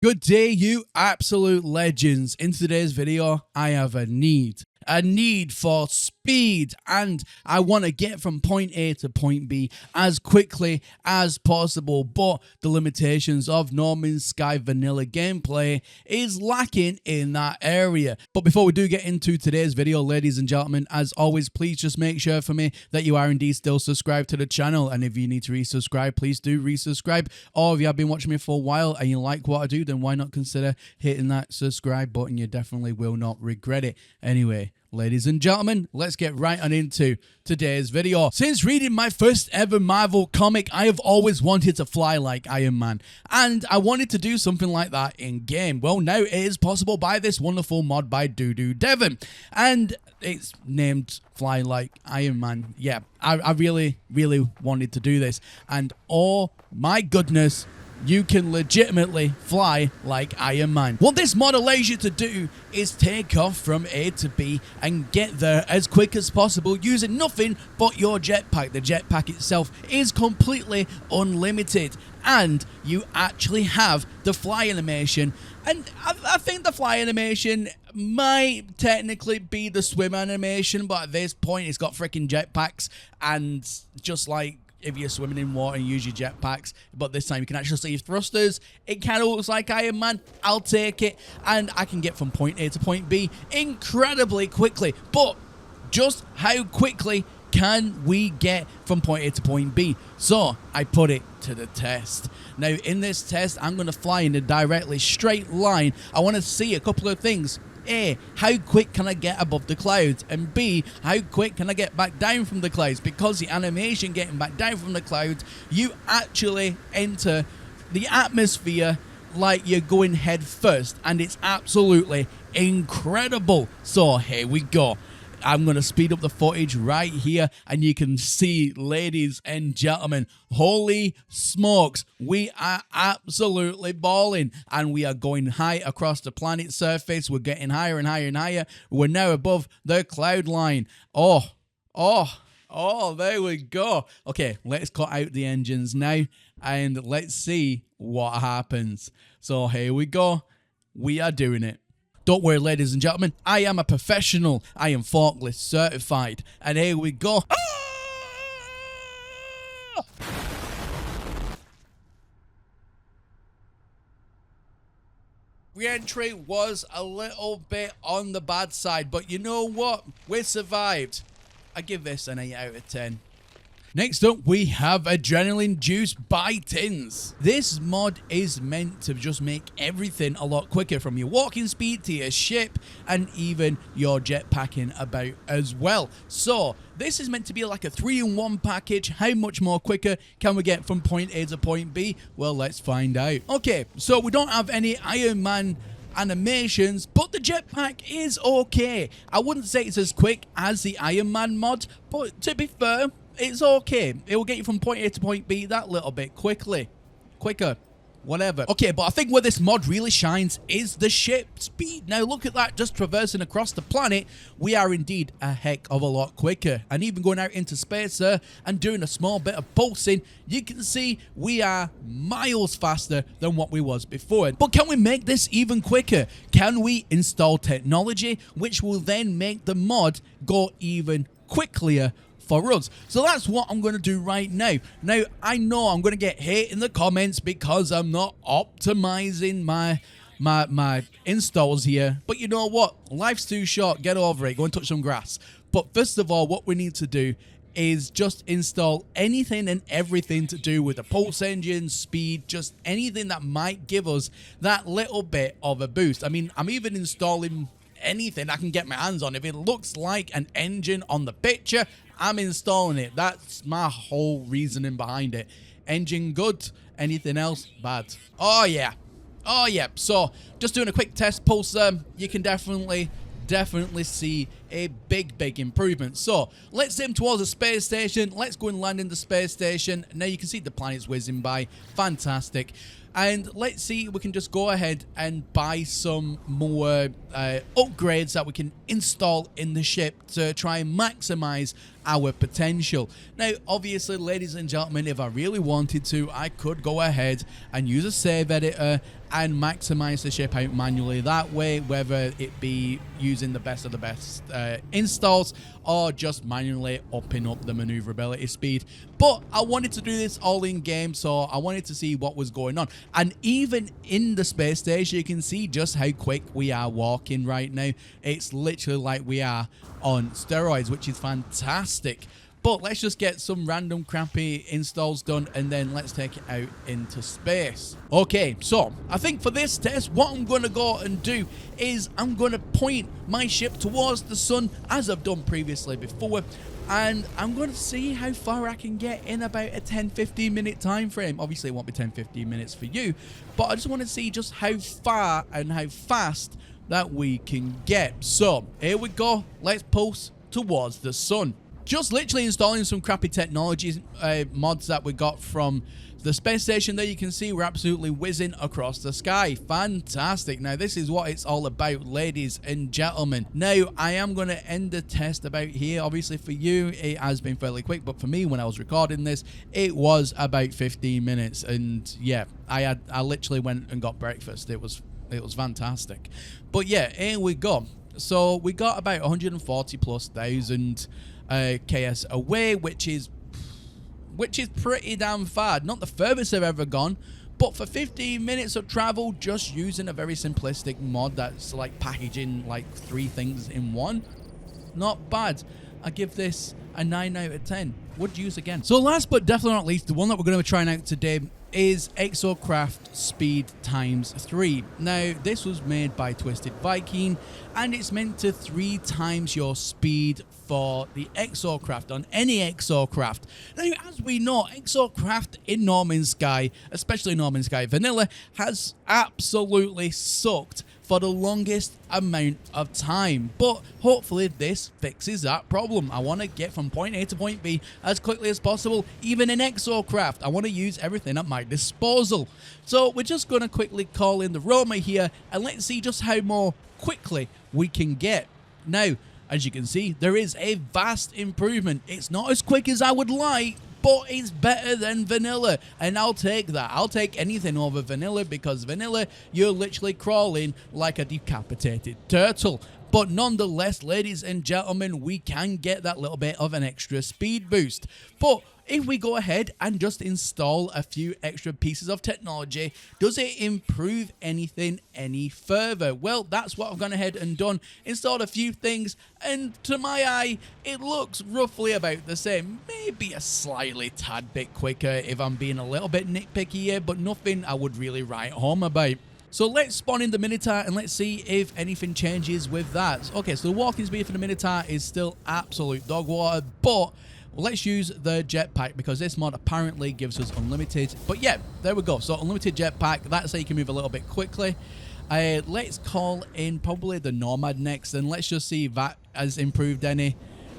Good day, you absolute legends. In today's video, I have a need for speed, and I want to get from point A to point B as quickly as possible, but the limitations of No Man's Sky vanilla gameplay is lacking in that area. But before we do get into today's video, ladies and gentlemen, as always, please just make sure for me that you are indeed still subscribed to the channel, and if you need to resubscribe, please do resubscribe. Or if you have been watching me for a while and you like what I do, then why not consider hitting that subscribe button? You definitely will not regret it. Anyway, ladies and gentlemen, let's get right on into today's video. Since reading my first ever Marvel comic, I have always wanted to fly like Iron Man, and I wanted to do something like that in game. Well, now it is possible by this wonderful mod by Doo Devon, and it's named Fly Like Iron Man. Yeah, I really wanted to do this, and oh my goodness, you can legitimately fly like Iron Man. What this mod allows you to do is take off from A to B and get there as quick as possible using nothing but your jetpack. The jetpack itself is completely unlimited, and you actually have the fly animation. And I think the fly animation might technically be the swim animation, but at this point it's got freaking jetpacks, and just like if you're swimming in water and use your jetpacks, but this time you can actually see thrusters. It kind of looks like Iron Man. I'll take it, and I can get from point A to point B incredibly quickly. But just how quickly can we get from point A to point B? So I put it to the test. Now in this test, I'm going to fly in a directly straight line. I want to see a couple of things. A, how quick can I get above the clouds? And B, how quick can I get back down from the clouds? Because the animation getting back down from the clouds, you actually enter the atmosphere like you're going head first, and it's absolutely incredible. So here we go. I'm going to speed up the footage right here, and you can see, ladies and gentlemen, holy smokes, we are absolutely balling, and we are going high across the planet's surface. We're getting higher and higher and higher. We're now above the cloud line. Oh, there we go. Okay, let's cut out the engines now, and let's see what happens. So here we go. We are doing it. Don't worry, ladies and gentlemen, I am a professional. I am forklift certified. And here we go. Ah! Re-entry was a little bit on the bad side, but you know what? We survived. I give this an 8 out of 10. Next up, we have adrenaline-juiced Bitins. This mod is meant to just make everything a lot quicker, from your walking speed to your ship and even your jetpacking about as well. So this is meant to be like a 3-in-1 package. How much more quicker can we get from point A to point B? Well, let's find out. Okay, so we don't have any Iron Man animations, but the jetpack is okay. I wouldn't say it's as quick as the Iron Man mod, but to be fair, it's okay. It will get you from point A to point B that little bit quicker, whatever. Okay, but I think where this mod really shines is the ship speed. Now look at that, just traversing across the planet, we are indeed a heck of a lot quicker. And even going out into space and doing a small bit of pulsing, you can see we are miles faster than what we was before. But can we make this even quicker? Can we install technology which will then make the mod go even quicker for us? So that's what I'm going to do right now. Now, I know I'm going to get hate in the comments because I'm not optimizing my installs here, but you know what? Life's too short. Get over it. Go and touch some grass. But first of all, what we need to do is just install anything and everything to do with the pulse engine, speed, just anything that might give us that little bit of a boost. I mean, I'm even installing anything I can get my hands on. If it looks like an engine on the picture, I'm installing it. That's my whole reasoning behind it. Engine good, anything else bad. Oh yeah, so just doing a quick test pulse, you can definitely see a big improvement. So let's aim towards the space station. Let's go and land in the space station. Now you can see the planet's whizzing by. Fantastic. And let's see if we can just go ahead and buy some more upgrades that we can install in the ship to try and maximize our potential. Now, obviously, ladies and gentlemen, if I really wanted to, I could go ahead and use a save editor and maximize the ship out manually that way, whether it be using the best of the best installs or just manually upping up the maneuverability speed. But I wanted to do this all in game, so I wanted to see what was going on. And even in the space station, you can see just how quick we are walking right now. It's literally like we are on steroids, which is fantastic. But let's just get some random crappy installs done, and then let's take it out into space. Okay, so I think for this test, what I'm going to go and do is I'm going to point my ship towards the sun, as I've done previously before, and I'm going to see how far I can get in about a 10-15 minute time frame. Obviously, it won't be 10-15 minutes for you, but I just want to see just how far and how fast that we can get. So, here we go. Let's pulse towards the sun. Just literally installing some crappy technology mods that we got from the space station. There you can see we're absolutely whizzing across the sky. Fantastic. Now this is what it's all about, ladies and gentlemen. Now I am going to end the test about here. Obviously for you it has been fairly quick, but for me when I was recording this it was about 15 minutes. And yeah, I literally went and got breakfast. It was fantastic. But yeah, here we go. So we got about 140 plus thousand KS away, which is pretty damn far. Not the furthest I've ever gone, but for 15 minutes of travel just using a very simplistic mod that's like packaging like 3 things in one, not bad. I give this a 9 out of 10. Would use again. So last but definitely not least, the one that we're going to be trying out today is Exocraft Speed ×3. Now this was made by Twisted Viking, and it's meant to 3 times your speed for the Exocraft on any Exocraft. Now as we know, Exocraft in No Man's Sky, especially No Man's Sky Vanilla, has absolutely sucked for the longest amount of time, but hopefully this fixes that problem. I want to get from point A to point B as quickly as possible, even in Exocraft. I want to use everything at my disposal. So we're just going to quickly call in the Roma here, and let's see just how more quickly we can get. Now, as you can see, there is a vast improvement. It's not as quick as I would like, but it's better than vanilla, and I'll take that. I'll take anything over vanilla, because vanilla, you're literally crawling like a decapitated turtle. But nonetheless, ladies and gentlemen, we can get that little bit of an extra speed boost. But if we go ahead and just install a few extra pieces of technology, does it improve anything any further? Well, that's what I've gone ahead and done. Installed a few things, and to my eye, it looks roughly about the same. Maybe a slightly tad bit quicker if I'm being a little bit nitpicky here, but nothing I would really write home about. So let's spawn in the Minotaur and let's see if anything changes with that. Okay, so the walking speed for the Minotaur is still absolute dog water, but let's use the jetpack because this mod apparently gives us unlimited. But yeah, there we go. So unlimited jetpack, that's how you can move a little bit quickly. Let's call in probably the Nomad next, and let's just see if that has improved any.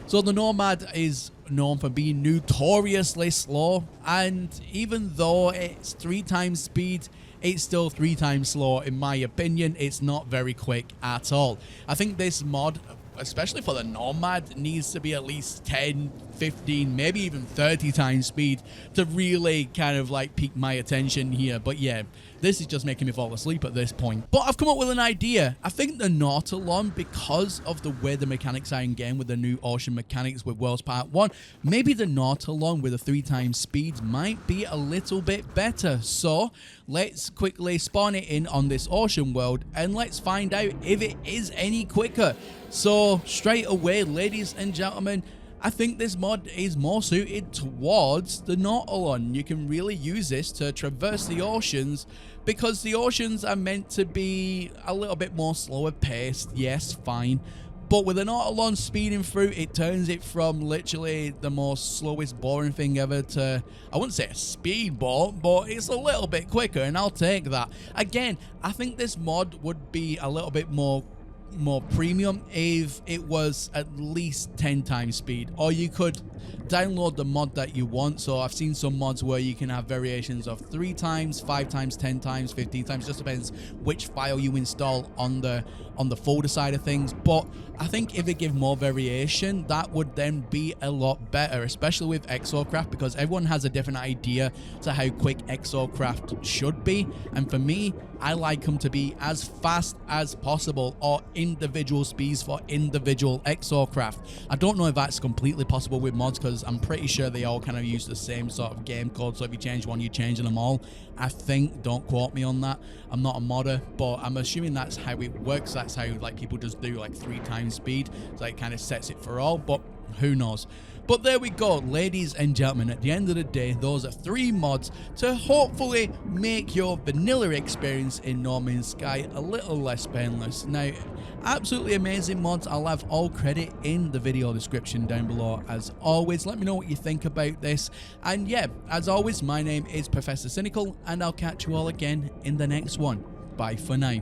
So the Nomad is known for being notoriously slow, and even though it's 3 times speed, it's still 3 times slow in my opinion. It's not very quick at all. I think this mod, especially for the Nomad, needs to be at least 10, 15, maybe even 30 times speed to really kind of like pique my attention here. But yeah, this is just making me fall asleep at this point. But I've come up with an idea. I think the Nautilon, because of the way the mechanics are in game with the new ocean mechanics with Worlds Part 1, maybe the Nautilon with the 3 times speeds might be a little bit better. So let's quickly spawn it in on this ocean world and let's find out if it is any quicker. So straight away, ladies and gentlemen, I think this mod is more suited towards the Nautilon. You can really use this to traverse the oceans because the oceans are meant to be a little bit more slower paced. Yes, fine. But with the Nautilon speeding through, it turns it from literally the most slowest, boring thing ever to, I wouldn't say a speedboat, but it's a little bit quicker, and I'll take that. Again, I think this mod would be a little bit more more premium if it was at least 10 times speed, or you could download the mod that you want. So I've seen some mods where you can have variations of 3 times, 5 times, 10 times, 15 times, just depends which file you install on the folder side of things. But I think if it give more variation, that would then be a lot better, especially with Exocraft, because everyone has a different idea to how quick Exocraft should be, and for me, I like them to be as fast as possible, or individual speeds for individual Exocraft. I don't know if that's completely possible with mods, because I'm pretty sure they all kind of use the same sort of game code, so if you change one, you're changing them all. I think, don't quote me on that, I'm not a modder, but I'm assuming that's how it works. That's how like people just do like 3 times speed, so it kind of sets it for all, but who knows. But there we go, ladies and gentlemen, at the end of the day, those are 3 mods to hopefully make your vanilla experience in No Man's Sky a little less painless. Now, absolutely amazing mods. I'll have all credit in the video description down below as always. Let me know what you think about this. And yeah, as always, my name is Professor Cynical, and I'll catch you all again in the next one. Bye for now.